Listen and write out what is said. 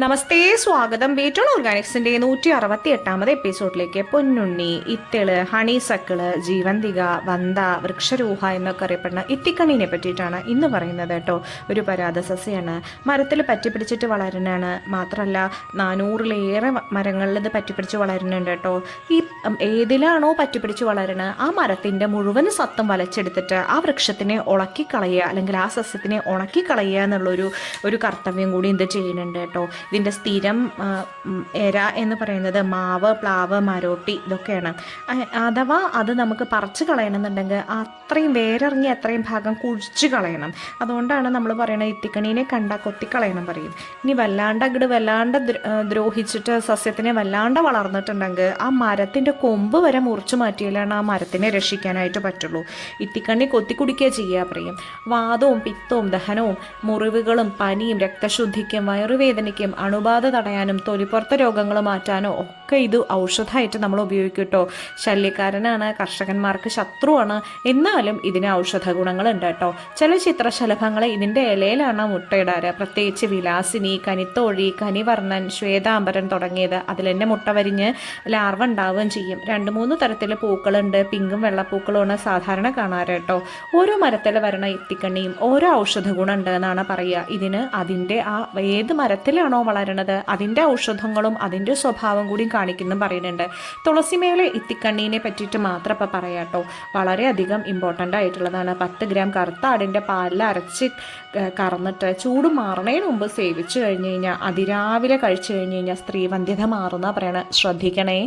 നമസ്തേ, സ്വാഗതം. ബീറ്റോൺ ഓർഗാനിക്സിന്റെ 168ാമത് എപ്പിസോഡിലേക്ക്. പൊന്നുണ്ണി, ഇത്തിള്, ഹണിസക്കിള്, ജീവന്തിക, വന്ത, വൃക്ഷരൂഹ എന്നൊക്കെ അറിയപ്പെടുന്ന ഇത്തിക്കണ്ണീനെ പറ്റിയിട്ടാണ് ഇന്ന് പറയുന്നത് കേട്ടോ. ഒരു പരാത സസ്യമാണ്, മരത്തിൽ പറ്റിപ്പിടിച്ചിട്ട് വളരുന്നതാണ്. മാത്രമല്ല 400-ലേറെ മരങ്ങളിൽ ഇത് പറ്റിപ്പിടിച്ച് വളരുന്നുണ്ട് കേട്ടോ. ഈ ഏതിലാണോ പറ്റിപ്പിടിച്ച് വളരുന്നത് ആ മരത്തിൻ്റെ മുഴുവൻ സത്തും വലച്ചെടുത്തിട്ട് ആ വൃക്ഷത്തിനെ ഉണക്കിക്കളയുക, അല്ലെങ്കിൽ ആ സസ്യത്തിനെ ഉണക്കിക്കളയുക എന്നുള്ളൊരു കർത്തവ്യം കൂടി ഇത് ചെയ്യുന്നുണ്ട് കേട്ടോ. ഇതിൻ്റെ സ്ഥിരം എര എന്ന് പറയുന്നത് മാവ്, പ്ലാവ്, മരോട്ടി ഇതൊക്കെയാണ്. അഥവാ അത് നമുക്ക് പറിച്ച് കളയണമെന്നുണ്ടെങ്കിൽ അത്രയും വേരിറങ്ങി അത്രയും ഭാഗം കുഴിച്ച് കളയണം. അതുകൊണ്ടാണ് നമ്മൾ പറയണത് ഇത്തിക്കണീനെ കണ്ടാൽ കൊത്തിക്കളയണം പറയും. ഇനി വല്ലാണ്ട് ദ്രോഹിച്ചിട്ട് സസ്യത്തിനെ വല്ലാണ്ട് വളർന്നിട്ടുണ്ടെങ്കിൽ ആ മരത്തിൻ്റെ കൊമ്പ് വരെ മുറിച്ച് മാറ്റിയാലാണ് ആ മരത്തിനെ രക്ഷിക്കാനായിട്ട് പറ്റുള്ളൂ. ഇത്തിക്കണ്ണി കൊത്തിക്കുടിക്കുക ചെയ്യുക പറയും. വാദവും പിത്തവും ദഹനവും മുറിവുകളും പനിയും രക്തശുദ്ധിക്കും വയറുവേദനയ്ക്കും അണുബാധ തടയാനും തൊലിപ്പുറത്തെ രോഗങ്ങൾ മാറ്റാനോ ഒക്കെ ഇത് ഔഷധമായിട്ട് നമ്മൾ ഉപയോഗിക്കും കേട്ടോ. ശല്യക്കാരനാണ്, കർഷകന്മാർക്ക് ശത്രുവാണ്, എന്നാലും ഇതിന് ഔഷധ ഗുണങ്ങളുണ്ട് കേട്ടോ. ചില ചിത്രശലഭങ്ങൾ ഇതിൻ്റെ ഇലയിലാണ് മുട്ടയിടാറ്. പ്രത്യേകിച്ച് വിലാസിനി, കനിത്തോഴി, കനിവർണ്ണൻ, ശ്വേതാംബരൻ തുടങ്ങിയത്. അതിൽ തന്നെ മുട്ട വരിഞ്ഞ് ലാർവ ഉണ്ടാവുകയും ചെയ്യും. 2-3 തരത്തിൽ പൂക്കളുണ്ട്. പിങ്കും വെള്ളപ്പൂക്കളുമാണ് സാധാരണ കാണാറ് കേട്ടോ. ഓരോ മരത്തിൽ വരണ ഇത്തിക്കണ്ണിയും ഓരോ ഔഷധ ഗുണം ഉണ്ട് എന്നാണ് പറയുക. ഇതിന് അതിൻ്റെ ഏത് മരത്തിലാണോ വളരണത് അതിൻ്റെ ഔഷധങ്ങളും അതിൻ്റെ സ്വഭാവം കൂടി കാണിക്കുന്നു പറയുന്നുണ്ട്. തുളസിമേലെ ഇത്തിക്കണ്ണീനെ പറ്റിയിട്ട് മാത്രം ഇപ്പം പറയാട്ടോ. വളരെയധികം ഇമ്പോർട്ടൻ്റ് ആയിട്ടുള്ളതാണ്. 10 ഗ്രാം കറുത്ത ആടിൻ്റെ പാലിൽ അരച്ച് കറന്നിട്ട് ചൂട് മാറണതിന് മുമ്പ് സേവിച്ചു കഴിഞ്ഞ് കഴിഞ്ഞാൽ അതിരാവിലെ കഴിച്ചു കഴിഞ്ഞ് കഴിഞ്ഞാൽ സ്ത്രീവന്ധ്യത മാറുന്ന പറയണ. ശ്രദ്ധിക്കണേ.